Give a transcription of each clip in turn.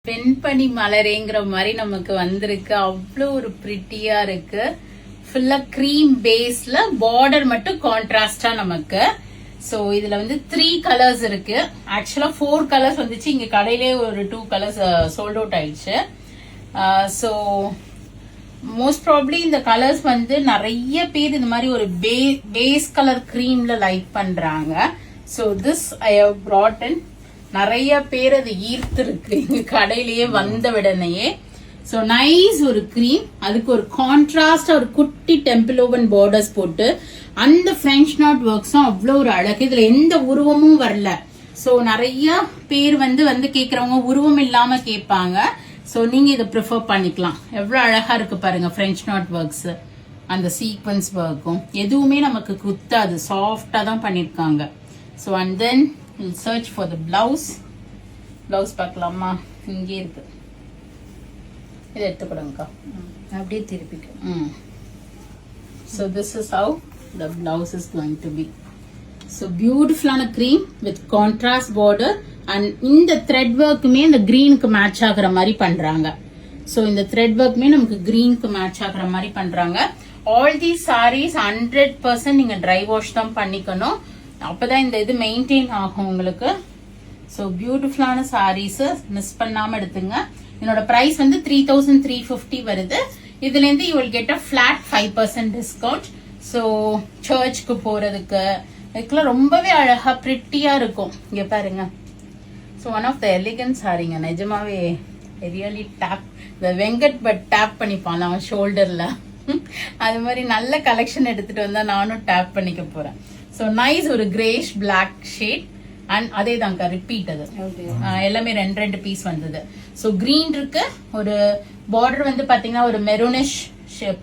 வெண்பனி மலரேங்கிற மாதிரி நமக்கு வந்திருக்கு. அவ்வளோ ஒரு பிரிட்டியா இருக்கு. ஃபுல்லா கிரீம் பேஸ்ல பார்டர் மட்டும் கான்ட்ராஸ்டா நமக்கு. சோ இதுல வந்து 3 கலர்ஸ் இருக்கு. ஆக்சுவலா 4 கலர்ஸ் வந்துச்சு. இங்க கடையிலே ஒரு 2 கலர்ஸ் சோல்ட் அவுட் ஆயிடுச்சு. சோ மோஸ்ட் ப்ராப்ளி இந்த கலர்ஸ் வந்து நிறைய பேர் இந்த மாதிரி ஒரு பேஸ் கலர் கிரீம்ல லைக் பண்றாங்க. So this I have brought in. நிறைய பேர் அது ஈர்த்து இருக்கு இங்க கடையிலேயே வந்த உடனேயே. சோ நைஸ் ஒரு கிரீம், அதுக்கு ஒரு கான்ட்ராஸ்ட் ஒரு குட்டி டெம்பிள் ஓவன் பார்டர்ஸ் போட்டு அந்த பிரெஞ்ச் நாட் ஒர்க்ஸும் அவ்வளவு ஒரு அழகு. இதுல எந்த உருவமும் வரல. சோ நிறைய பேர் வந்து கேக்குறவங்க உருவம் இல்லாம கேட்பாங்க. சோ நீங்க இதை ப்ரிஃபர் பண்ணிக்கலாம். எவ்வளவு அழகா இருக்கு பாருங்க பிரெஞ்ச் நாட் ஒர்க்ஸ். அந்த சீக்வன்ஸ் ஒர்க்கும் எதுவுமே நமக்கு குத்தாது, சாஃப்டா தான் பண்ணிருக்காங்க. So and then we'll search for the blouse. பார்க்கலாமா? இங்கே இருக்கு. இதை எடுத்துக்கொடுங்கக்கா. அப்படியே திருப்பிக்க. So this is how the blouse is going to be. So beautiful ஆன cream with contrast border and இந்த thread workமே இந்த greenக்கு மேட்ச் ஆகுற மாதிரி பண்றாங்க. So இந்த thread workமே நமக்கு greenக்கு மேட்ச் ஆகுற மாதிரி பண்றாங்க. All these sarees 100% நீங்க dry wash தான் பண்ணிக்கணும். அப்பதான் இந்த இது மெயின்டைன் ஆகும் உங்களுக்கு. சோ பியூட்டிஃபுல்லான சாரீஸ் மிஸ் பண்ணாம எடுத்துங்க. என்னோட பிரைஸ் வந்து 3350 வருது. இதுல இருந்து you will get a flat 5% discount. So சர்ச்சுக்கு போறதுக்கு இதுக்கெல்லாம் ரொம்பவே அழகா பிரிட்டியா இருக்கும். இங்க பாருங்க. So one of the elegant சாரீங்க. நிஜமாவே ரியலி டேப் இந்த வெங்கட் பட் டேப் பண்ணிப்பான் அவன் ஷோல்டர்ல. அது மாதிரி நல்ல கலெக்ஷன் எடுத்துட்டு வந்தா நானும் டேப் பண்ணிக்க போறேன். சோ நைஸ் ஒரு கிரேஷ் பிளாக் ஷேட் அண்ட் அதே தாங்க ரிப்பீட். அது எல்லாமே 2 பீஸ் வந்தது. சோ கிரீன் இருக்கு, ஒரு பார்டர் வந்து பாத்தீங்கன்னா ஒரு மெரூனிஷ்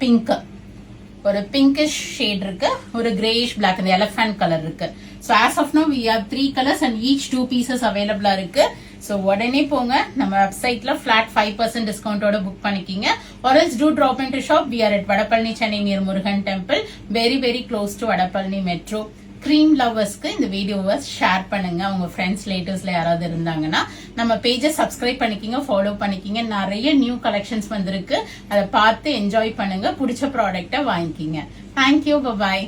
பிங்க், ஒரு பிங்கிஷ் ஷேட் இருக்கு, ஒரு கிரேஷ் பிளாக், இந்த எலஃபண்ட் கலர் இருக்கு. So as of now we have 3 colours and each 2 pieces அவைலபிளா இருக்கு. சோ உடனே போங்க நம்ம வெப்சைட்ல ஃபிளாட் 5% டிஸ்கவுண்டோட புக் பண்ணிக்கிங்க. or else do drop into shop. We are at Vadapalani Chennai near Murugan temple, very very close to Vadapalani metro. Cream லவர்ஸ்க்கு இந்த வீடியோவை ஷேர் பண்ணுங்க. உங்க ஃப்ரெண்ட்ஸ் ரிலேட்டிவ்ஸ்ல யாராவது இருந்தாங்கன்னா நம்ம பேஜை சப்ஸ்கிரைப் பண்ணிக்கிங்க, ஃபாலோ பண்ணிக்கிங்க. நிறைய நியூ கலெக்ஷன்ஸ் வந்திருக்கு. அதை பார்த்து என்ஜாய் பண்ணுங்க. பிடிச்ச ப்ராடக்டை வாங்கிக்கிங்க. தேங்க்யூ, பாய்.